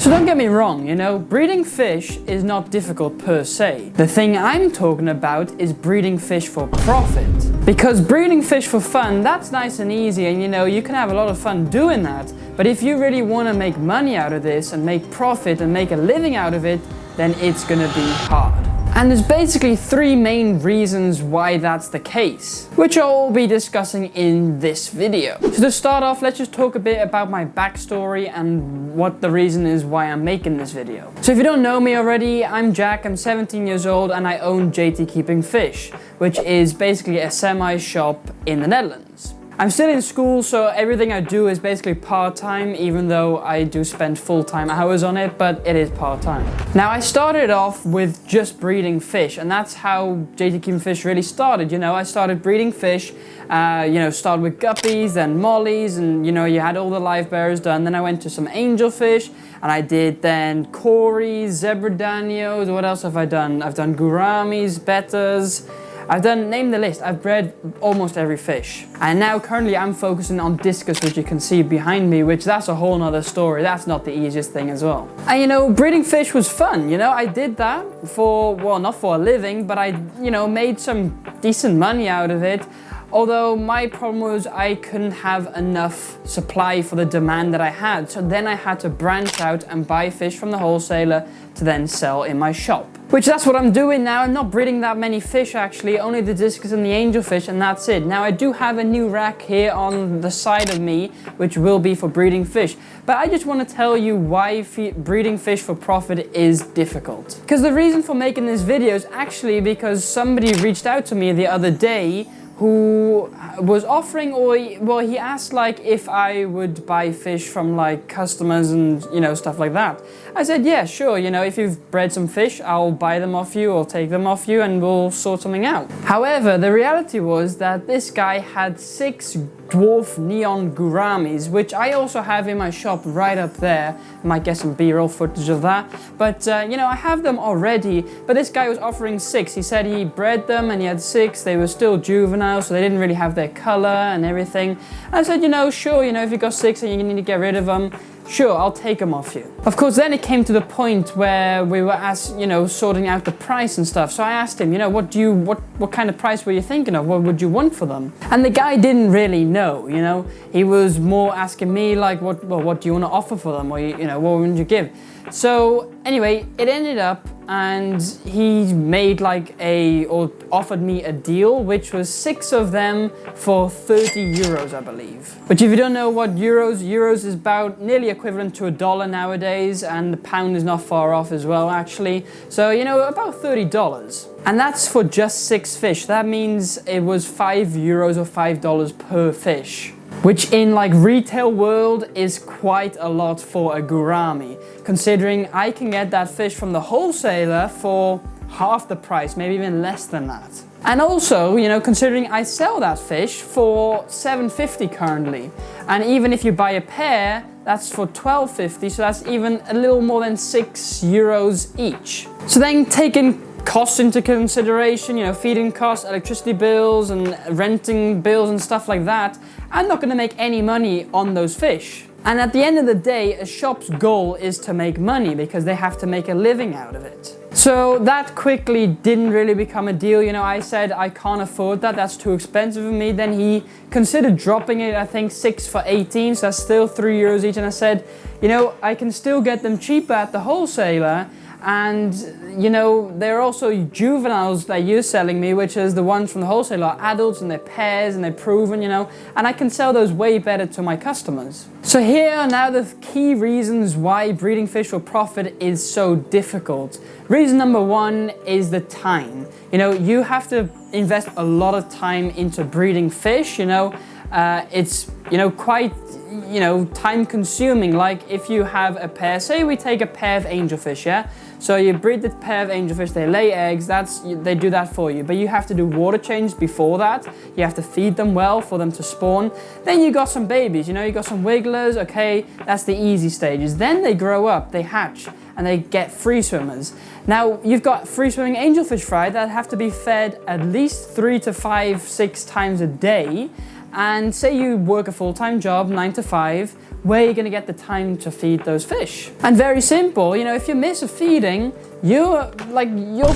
So don't get me wrong, you know, breeding fish is not difficult per se. The thing I'm talking about is breeding fish for profit. Because breeding fish for fun, that's nice and easy, and you know, you can have a lot of fun doing that. But if you really want to make money out of this and make profit and make a living out of it, then it's gonna be hard. And there's basically three main reasons why that's the case, which I'll be discussing in this video. So to start off, let's just talk a bit about my backstory and what the reason is why I'm making this video. So if you don't know me already, I'm Jack, I'm 17 years old and I own JT Keeping Fish, which is basically a semi-shop in the Netherlands. I'm still in school, so everything I do is basically part-time, even though I do spend full-time hours on it, but it is part-time. Now, I started off with just breeding fish, and that's how JT Keeping Fish really started. You know, I started breeding fish, started with guppies, then mollies, and you know, you had all the live bearers done. Then I went to some angelfish, and I did then cories, zebra danios. What else have I done? I've done gouramis, bettas. I've done, name the list, I've bred almost every fish. And now currently I'm focusing on discus, which you can see behind me, which that's a whole nother story. That's not the easiest thing as well. And you know, breeding fish was fun. You know, I did that for, well, not for a living, but I, you know, made some decent money out of it. Although my problem was I couldn't have enough supply for the demand that I had. So then I had to branch out and buy fish from the wholesaler to then sell in my shop. Which that's what I'm doing now. I'm not breeding that many fish actually, only the discus and the angelfish, and that's it. Now I do have a new rack here on the side of me, which will be for breeding fish. But I just want to tell you why breeding fish for profit is difficult. Because the reason for making this video is actually because somebody reached out to me the other day who was offering, or well, he asked like if I would buy fish from like customers and you know, stuff like that. I said, yeah, sure, you know, if you've bred some fish, I'll buy them off you or take them off you and we'll sort something out. However, the reality was that this guy had 6 dwarf neon gouramis, which I also have in my shop right up there. I might get some B-roll footage of that. But, you know, I have them already, but this guy was offering 6. He said he bred them and he had 6. They were still juvenile, so they didn't really have their color and everything. And I said, you know, sure, you know, if you got 6 and you need to get rid of them, sure, I'll take them off you. Of course, then it came to the point where we were sorting out the price and stuff. So I asked him, you know, what kind of price were you thinking of? What would you want for them? And the guy didn't really know, you know. He was more asking me like, what do you want to offer for them? Or, you know, what would you give? So anyway, it ended up and he made or offered me a deal, which was 6 of them for 30 euros, I believe. But if you don't know what euros is about nearly equivalent to $1 nowadays, and the pound is not far off as well, actually. So, you know, about $30. And that's for just 6 fish. That means it was 5 euros or $5 per fish, which in like retail world is quite a lot for a gourami, considering I can get that fish from the wholesaler for half the price, maybe even less than that. And also, you know, considering I sell that fish for $7.50 currently, and even if you buy a pair, that's for $12.50, so that's even a little more than 6 euros each. So then taking costs into consideration, you know, feeding costs, electricity bills and renting bills and stuff like that, I'm not going to make any money on those fish. And at the end of the day, a shop's goal is to make money because they have to make a living out of it. So that quickly didn't really become a deal. You know, I said I can't afford that, that's too expensive for me. Then he considered dropping it, I think 6 for 18, so that's still 3 euros each. And I said, you know, I can still get them cheaper at the wholesaler. And you know, they're also juveniles that you're selling me, which is the ones from the wholesaler are adults and they're pairs and they're proven, you know, and I can sell those way better to my customers. So here are now the key reasons why breeding fish for profit is so difficult. Reason number 1 is the time. You know, you have to invest a lot of time into breeding fish, you know. It's, you know, quite, you know, time consuming. Like if you have a pair, say we take a pair of angelfish, yeah? So you breed the pair of angelfish, they lay eggs, they do that for you. But you have to do water change before that. You have to feed them well for them to spawn. Then you got some babies, you know, you got some wigglers, okay, that's the easy stages. Then they grow up, they hatch, and they get free swimmers. Now, you've got free swimming angelfish fry that have to be fed at least 3 to 5, 6 times a day. And say you work a full-time job, 9 to 5, where are you going to get the time to feed those fish? And very simple, you know, if you miss a feeding, your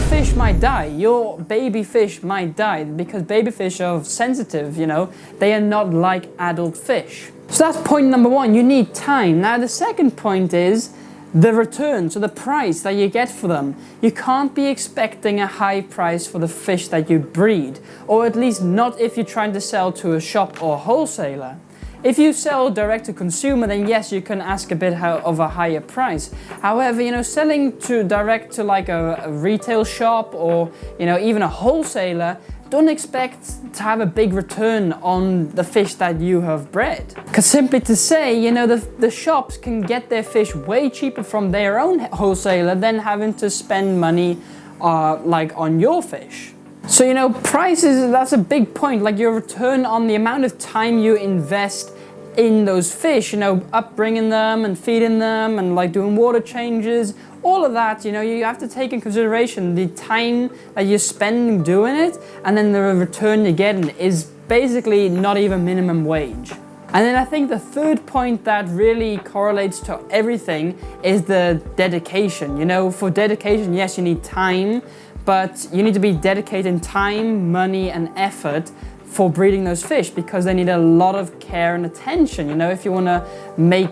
fish might die, your baby fish might die, because baby fish are sensitive, you know, they are not like adult fish. So that's point number one, you need time. Now the second point is the return, so the price that you get for them. You can't be expecting a high price for the fish that you breed, or at least not if you're trying to sell to a shop or wholesaler. If you sell direct to consumer, then yes, you can ask a bit of a higher price. However, you know, selling to direct to like a retail shop or, you know, even a wholesaler, don't expect to have a big return on the fish that you have bred. Because simply to say, you know, the shops can get their fish way cheaper from their own wholesaler than having to spend money like on your fish. So, you know, prices, that's a big point, like your return on the amount of time you invest in those fish, you know, upbringing them and feeding them and like doing water changes, all of that, you know, you have to take in consideration the time that you're spending doing it, and then the return you're getting is basically not even minimum wage. And then I think the third point that really correlates to everything is the dedication. You know, for dedication, yes, you need time, but you need to be dedicating time, money, and effort for breeding those fish, because they need a lot of care and attention, you know, if you want to make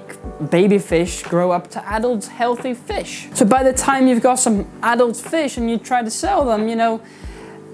baby fish grow up to adult healthy fish. So by the time you've got some adult fish and you try to sell them, you know,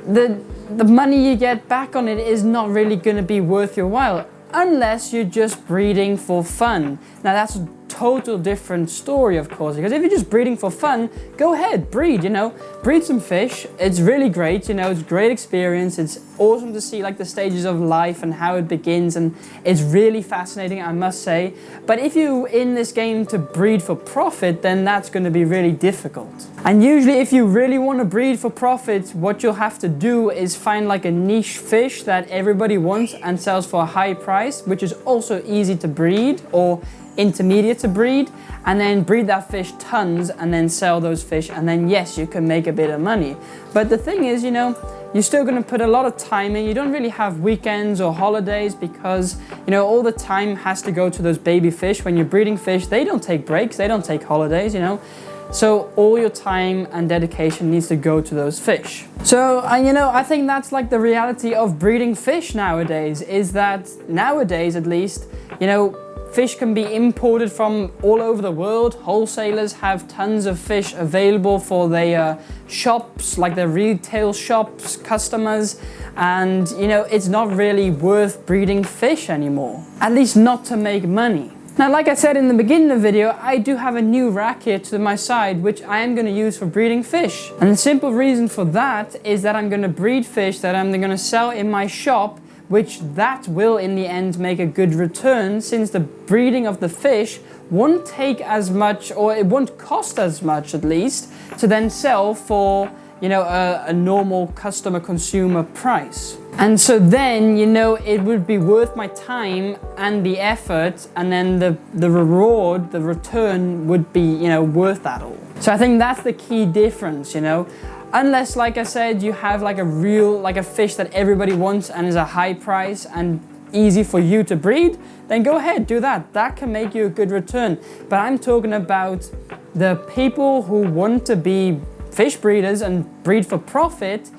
the money you get back on it is not really going to be worth your while, unless you're just breeding for fun. Now that's a total different story, of course, because if you're just breeding for fun, go ahead, breed, you know, breed some fish. It's really great, you know, it's a great experience. It's awesome to see like the stages of life and how it begins, and it's really fascinating, I must say. But if you're in this game to breed for profit, then that's going to be really difficult. And usually if you really want to breed for profit, what you'll have to do is find like a niche fish that everybody wants and sells for a high price, which is also easy to breed or intermediate to breed, and then breed that fish tons and then sell those fish, and then yes, you can make a bit of money. But the thing is, you know, you're still going to put a lot of time in. You don't really have weekends or holidays, because, you know, all the time has to go to those baby fish. When you're breeding fish, they don't take breaks, they don't take holidays, you know. So all your time and dedication needs to go to those fish. So, you know, I think that's like the reality of breeding fish nowadays, is that nowadays at least, you know, fish can be imported from all over the world. Wholesalers have tons of fish available for their shops, like their retail shops, customers, and you know, it's not really worth breeding fish anymore, at least not to make money. Now, like I said in the beginning of the video, I do have a new rack here to my side, which I am going to use for breeding fish. And the simple reason for that is that I'm going to breed fish that I'm going to sell in my shop, which that will in the end make a good return, since the breeding of the fish won't take as much, or it won't cost as much at least, to then sell for, you know, a normal customer consumer price. And so then, you know, it would be worth my time and the effort, and then the reward, the return would be, you know, worth that all. So I think that's the key difference, you know. Unless, like I said, you have like a fish that everybody wants and is a high price and easy for you to breed, then go ahead, do that. That can make you a good return. But I'm talking about the people who want to be fish breeders and breed for profit.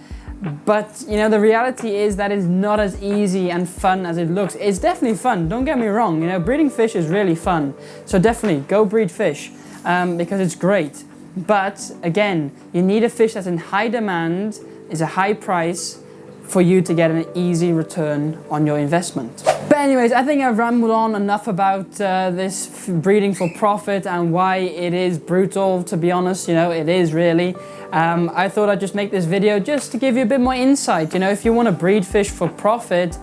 But, you know, the reality is that it's not as easy and fun as it looks. It's definitely fun, don't get me wrong. You know, breeding fish is really fun. So definitely go breed fish because it's great. But again, you need a fish that's in high demand, is a high price, for you to get an easy return on your investment. But anyways, I think I've rambled on enough about this breeding for profit and why it is brutal, to be honest. You know, it is really. I thought I'd just make this video just to give you a bit more insight. You know, if you want to breed fish for profit,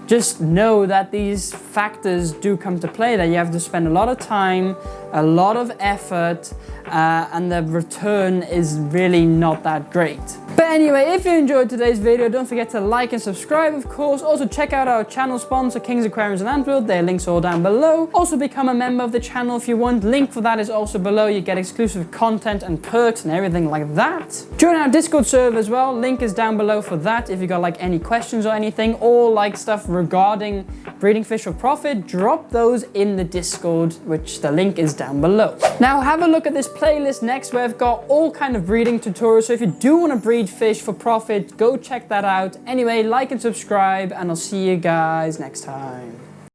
just know that these factors do come to play, that you have to spend a lot of time, a lot of effort, and the return is really not that great. But anyway, if you enjoyed today's video, don't forget to like and subscribe, of course. Also check out our channel sponsor, Kings Aquariums in Antwerp. Their links are all down below. Also become a member of the channel if you want. Link for that is also below. You get exclusive content and perks and everything like that. Join our Discord server as well. Link is down below for that. If you got like any questions or anything, or like stuff regarding breeding fish for profit, drop those in the Discord, which the link is down below. Now have a look at this playlist next where I've got all kind of breeding tutorials. So if you do want to breed fish for profit, go check that out. Anyway, like and subscribe, and I'll see you guys next time.